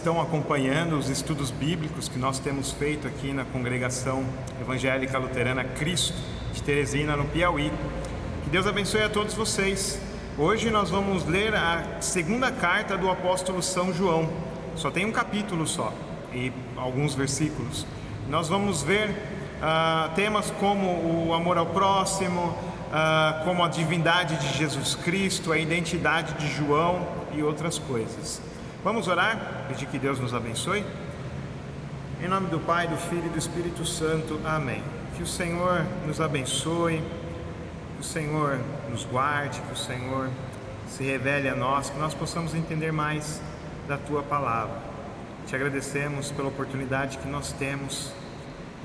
estão acompanhando os estudos bíblicos que nós temos feito aqui na Congregação Evangélica Luterana Cristo de Teresina, no Piauí. Que Deus abençoe a todos vocês. Hoje nós vamos ler a segunda carta do apóstolo São João. Só tem um capítulo só e alguns versículos. Nós vamos ver temas como o amor ao próximo, como a divindade de Jesus Cristo, a identidade de João e outras coisas. Vamos orar, pedir que Deus nos abençoe? Em nome do Pai, do Filho e do Espírito Santo. Amém. Que o Senhor nos abençoe, que o Senhor nos guarde, que o Senhor se revele a nós, que nós possamos entender mais da Tua Palavra. Te agradecemos pela oportunidade que nós temos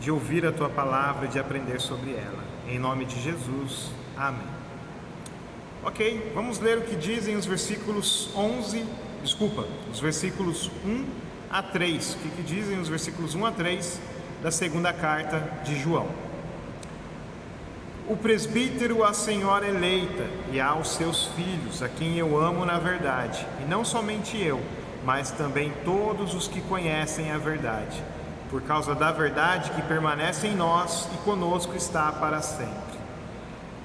de ouvir a Tua Palavra e de aprender sobre ela. Em nome de Jesus. Amém. Ok, vamos ler o que dizem os versículos 1 a 3. O que dizem os versículos 1 a 3 da segunda carta de João. O presbítero, a senhora eleita, e aos seus filhos, a quem eu amo na verdade, e não somente eu, mas também todos os que conhecem a verdade, por causa da verdade que permanece em nós e conosco está para sempre.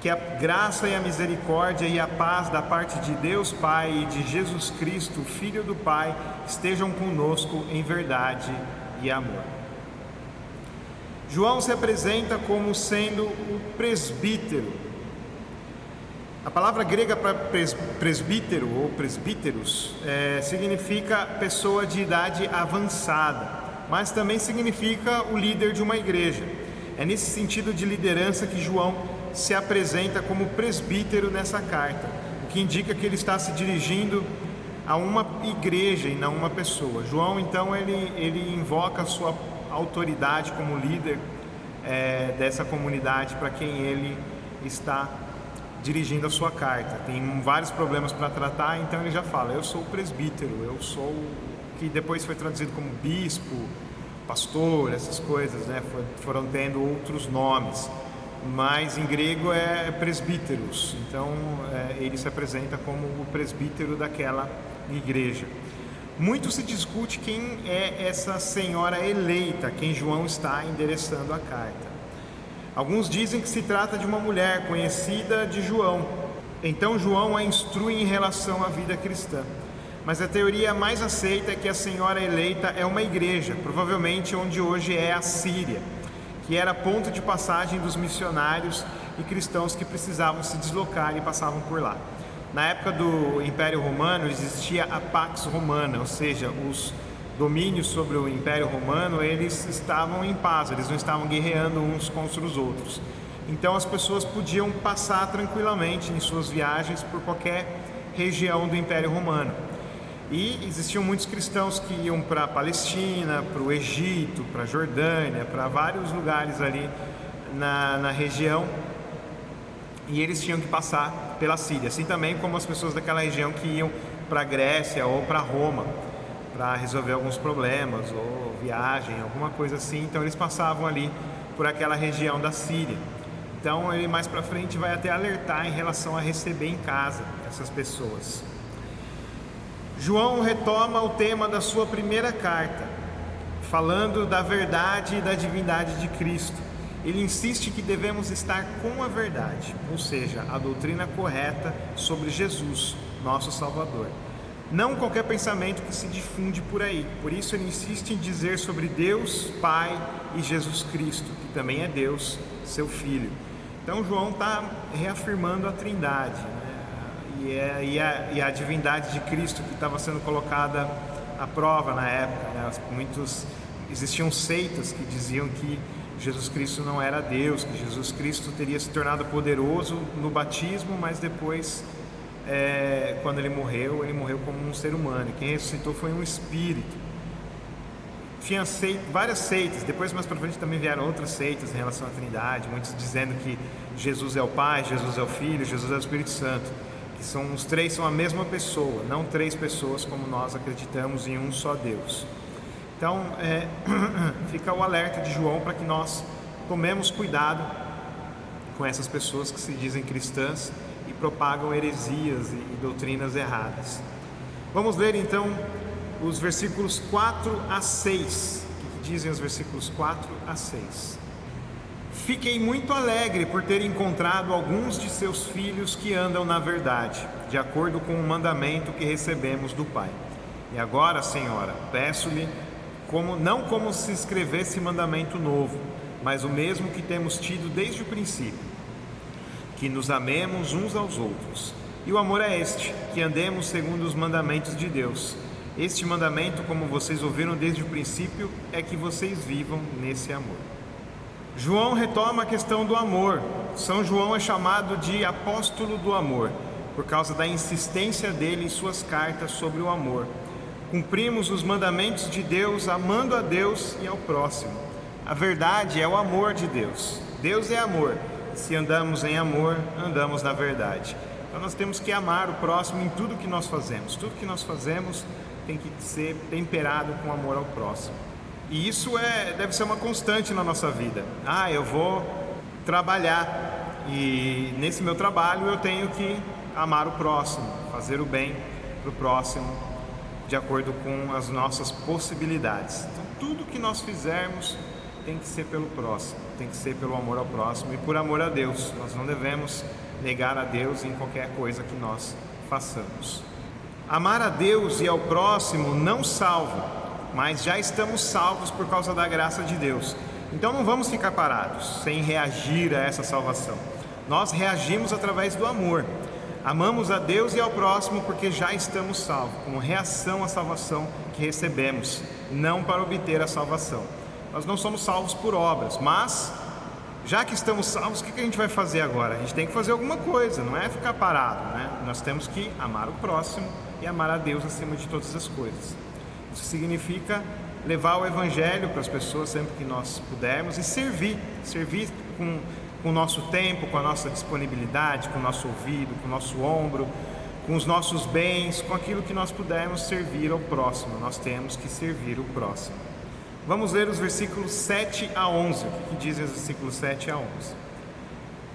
Que a graça e a misericórdia e a paz da parte de Deus Pai e de Jesus Cristo, Filho do Pai, estejam conosco em verdade e amor. João se apresenta como sendo o presbítero. A palavra grega para presbítero ou presbíteros significa pessoa de idade avançada, mas também significa o líder de uma igreja. É nesse sentido de liderança que João se apresenta como presbítero nessa carta, o que indica que ele está se dirigindo a uma igreja e não uma pessoa. João, então, ele invoca a sua autoridade como líder dessa comunidade para quem ele está dirigindo a sua carta. Tem vários problemas para tratar, então ele já fala: eu sou o presbítero, eu sou, que depois foi traduzido como bispo, pastor, essas coisas, né? Foram tendo outros nomes, mas em grego é presbíteros. Então ele se apresenta como o presbítero daquela igreja. Muito se discute quem é essa senhora eleita, quem João está endereçando a carta. Alguns dizem que se trata de uma mulher conhecida de João. Então João a instrui em relação à vida cristã. Mas a teoria mais aceita é que a senhora eleita é uma igreja, provavelmente onde hoje é a Síria, que era ponto de passagem dos missionários e cristãos que precisavam se deslocar e passavam por lá. Na época do Império Romano existia a Pax Romana, ou seja, os domínios sobre o Império Romano, eles estavam em paz, eles não estavam guerreando uns contra os outros. Então as pessoas podiam passar tranquilamente em suas viagens por qualquer região do Império Romano. E existiam muitos cristãos que iam para a Palestina, para o Egito, para a Jordânia, para vários lugares ali na região, e eles tinham que passar pela Síria, assim também como as pessoas daquela região que iam para a Grécia ou para Roma para resolver alguns problemas ou viagem, alguma coisa assim. Então eles passavam ali por aquela região da Síria. Então ele mais para frente vai até alertar em relação a receber em casa essas pessoas. João retoma o tema da sua primeira carta, falando da verdade e da divindade de Cristo. Ele insiste que devemos estar com a verdade, ou seja, a doutrina correta sobre Jesus, nosso Salvador. Não qualquer pensamento que se difunde por aí. Por isso ele insiste em dizer sobre Deus, Pai e Jesus Cristo, que também é Deus, seu Filho. Então João está reafirmando a Trindade, né? E a divindade de Cristo que estava sendo colocada à prova na época, né? Existiam seitas que diziam que Jesus Cristo não era Deus, que Jesus Cristo teria se tornado poderoso no batismo, mas depois, quando ele morreu como um ser humano, e quem ressuscitou foi um espírito. Tinha várias seitas, depois mais para frente também vieram outras seitas em relação à Trindade, muitos dizendo que Jesus é o Pai, Jesus é o Filho, Jesus é o Espírito Santo, que os três são a mesma pessoa, não três pessoas como nós acreditamos em um só Deus. Então, fica o alerta de João para que nós tomemos cuidado com essas pessoas que se dizem cristãs e propagam heresias e doutrinas erradas. Vamos ler então os versículos 4 a 6. O que dizem os versículos 4 a 6? Fiquei muito alegre por ter encontrado alguns de seus filhos que andam na verdade, de acordo com o mandamento que recebemos do Pai. E agora, Senhora, peço-lhe, não como se escrevesse mandamento novo, mas o mesmo que temos tido desde o princípio, que nos amemos uns aos outros. E o amor é este, que andemos segundo os mandamentos de Deus. Este mandamento, como vocês ouviram desde o princípio, é que vocês vivam nesse amor. João retoma a questão do amor. São João é chamado de apóstolo do amor, por causa da insistência dele em suas cartas sobre o amor. Cumprimos os mandamentos de Deus, amando a Deus e ao próximo. A verdade é o amor de Deus. Deus é amor. Se andamos em amor, andamos na verdade. Então nós temos que amar o próximo em tudo que nós fazemos. Tudo que nós fazemos tem que ser temperado com amor ao próximo. E isso deve ser uma constante na nossa vida. Eu vou trabalhar e nesse meu trabalho eu tenho que amar o próximo, fazer o bem para o próximo, de acordo com as nossas possibilidades. Então tudo que nós fizermos tem que ser pelo próximo, tem que ser pelo amor ao próximo e por amor a Deus. Nós não devemos negar a Deus em qualquer coisa que nós façamos. Amar a Deus e ao próximo não salva, mas já estamos salvos por causa da graça de Deus. Então não vamos ficar parados sem reagir a essa salvação. Nós reagimos através do amor. Amamos a Deus e ao próximo porque já estamos salvos, como reação à salvação que recebemos, não para obter a salvação. Nós não somos salvos por obras, mas já que estamos salvos, o que a gente vai fazer agora? A gente tem que fazer alguma coisa, não é ficar parado, né? Nós temos que amar o próximo e amar a Deus acima de todas as coisas. Isso significa levar o Evangelho para as pessoas sempre que nós pudermos e servir com o nosso tempo, com a nossa disponibilidade, com o nosso ouvido, com o nosso ombro, com os nossos bens, com aquilo que nós pudermos servir ao próximo. Nós temos que servir o próximo. Vamos ler os versículos 7 a 11. O que dizem os versículos 7 a 11?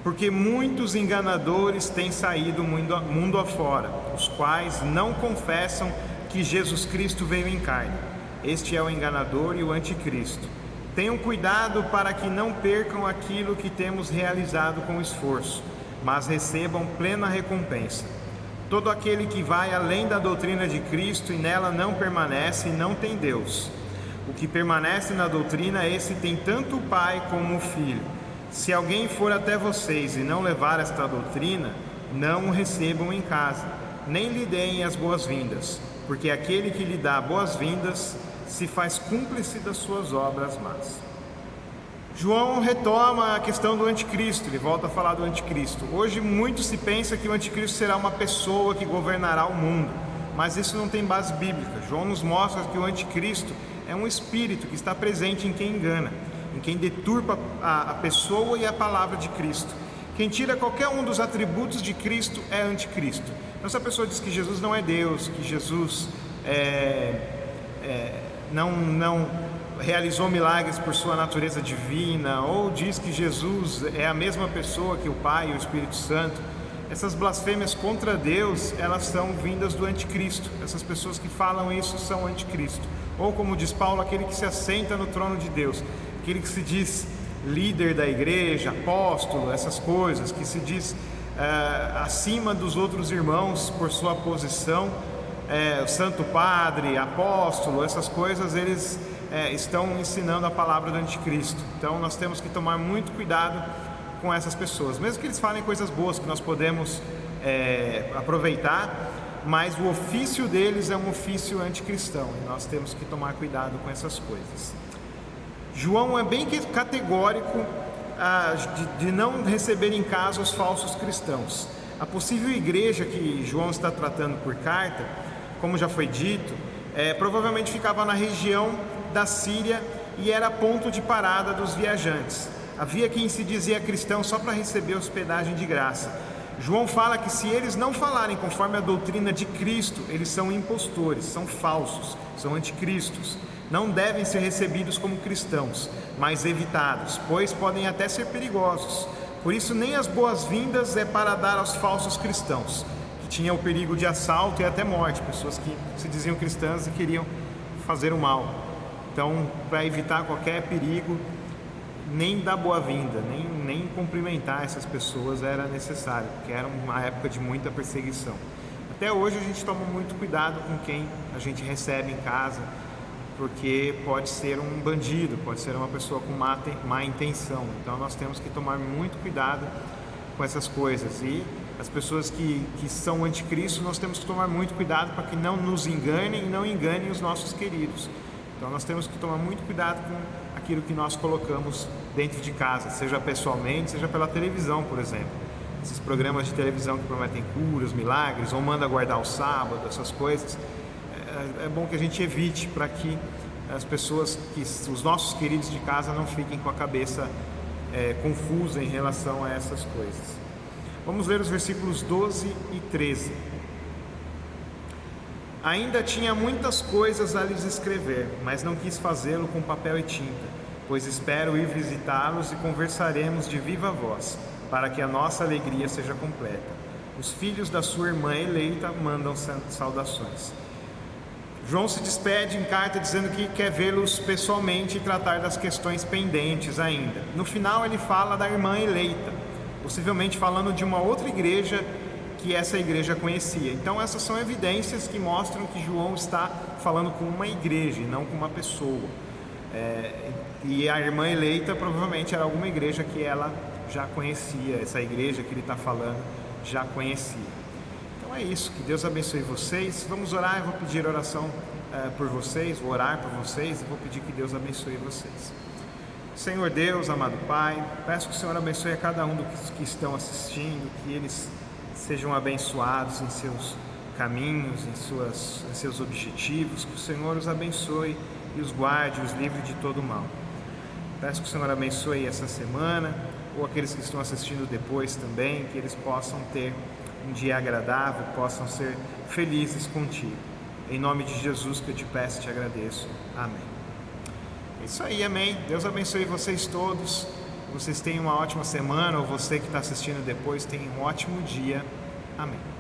Porque muitos enganadores têm saído mundo afora, os quais não confessam que Jesus Cristo veio em carne. Este é o enganador e o anticristo. Tenham cuidado para que não percam aquilo que temos realizado com esforço, mas recebam plena recompensa. Todo aquele que vai além da doutrina de Cristo e nela não permanece, não tem Deus. O que permanece na doutrina, esse tem tanto o Pai como o Filho. Se alguém for até vocês e não levar esta doutrina, não o recebam em casa, nem lhe deem as boas-vindas, porque aquele que lhe dá boas-vindas se faz cúmplice das suas obras más. João retoma a questão do anticristo, ele volta a falar do anticristo. Hoje muito se pensa que o anticristo será uma pessoa que governará o mundo, mas isso não tem base bíblica. João nos mostra que o anticristo é um espírito que está presente em quem engana, em quem deturpa a pessoa e a palavra de Cristo. Quem tira qualquer um dos atributos de Cristo é anticristo. Então se a pessoa diz que Jesus não é Deus, que Jesus não realizou milagres por sua natureza divina, ou diz que Jesus é a mesma pessoa que o Pai e o Espírito Santo, essas blasfêmias contra Deus, elas são vindas do anticristo. Essas pessoas que falam isso são anticristo. Ou como diz Paulo, aquele que se assenta no trono de Deus, aquele que se diz líder da igreja, apóstolo, essas coisas, que se diz acima dos outros irmãos por sua posição, santo padre, apóstolo, essas coisas, eles estão ensinando a palavra do anticristo. Então nós temos que tomar muito cuidado com essas pessoas, mesmo que eles falem coisas boas que nós podemos aproveitar, mas o ofício deles é um ofício anticristão e nós temos que tomar cuidado com essas coisas. João é bem categórico de não receber em casa os falsos cristãos. A possível igreja que João está tratando por carta, como já foi dito, provavelmente ficava na região da Síria e era ponto de parada dos viajantes. Havia quem se dizia cristão só para receber hospedagem de graça. João fala que se eles não falarem conforme a doutrina de Cristo, eles são impostores, são falsos, são anticristos. Não devem ser recebidos como cristãos, mas evitados, pois podem até ser perigosos. Por isso nem as boas-vindas é para dar aos falsos cristãos, que tinha o perigo de assalto e até morte, pessoas que se diziam cristãs e queriam fazer o mal. Então, para evitar qualquer perigo, nem dar boa-vinda, nem cumprimentar essas pessoas era necessário, porque era uma época de muita perseguição. Até hoje a gente toma muito cuidado com quem a gente recebe em casa, porque pode ser um bandido, pode ser uma pessoa com má intenção. Então nós temos que tomar muito cuidado com essas coisas. E as pessoas que são anticristo, nós temos que tomar muito cuidado para que não nos enganem e não enganem os nossos queridos. Então nós temos que tomar muito cuidado com aquilo que nós colocamos dentro de casa, seja pessoalmente, seja pela televisão, por exemplo. Esses programas de televisão que prometem curas, milagres, ou manda guardar o sábado, essas coisas, é bom que a gente evite, para que as pessoas, os nossos queridos de casa não fiquem com a cabeça confusa em relação a essas coisas. Vamos ler os versículos 12 e 13. Ainda tinha muitas coisas a lhes escrever, mas não quis fazê-lo com papel e tinta, pois espero ir visitá-los e conversaremos de viva voz, para que a nossa alegria seja completa. Os filhos da sua irmã eleita mandam saudações. João se despede em carta dizendo que quer vê-los pessoalmente e tratar das questões pendentes ainda. No final ele fala da irmã eleita, possivelmente falando de uma outra igreja que essa igreja conhecia. Então essas são evidências que mostram que João está falando com uma igreja e não com uma pessoa. E a irmã eleita provavelmente era alguma igreja que ela já conhecia, essa igreja que ele está falando já conhecia. Então é isso, que Deus abençoe vocês. Vamos orar, eu vou pedir oração por vocês, vou orar por vocês e vou pedir que Deus abençoe vocês. Senhor Deus, amado Pai, peço que o Senhor abençoe a cada um dos que estão assistindo, que eles sejam abençoados em seus caminhos, em seus objetivos, que o Senhor os abençoe e os guarde, os livre de todo mal. Peço que o Senhor abençoe essa semana, ou aqueles que estão assistindo depois também, que eles possam ter um dia agradável, possam ser felizes contigo. Em nome de Jesus que eu te peço e te agradeço. Amém. É isso aí, amém. Deus abençoe vocês todos. Vocês tenham uma ótima semana, ou você que está assistindo depois tenha um ótimo dia. Amém.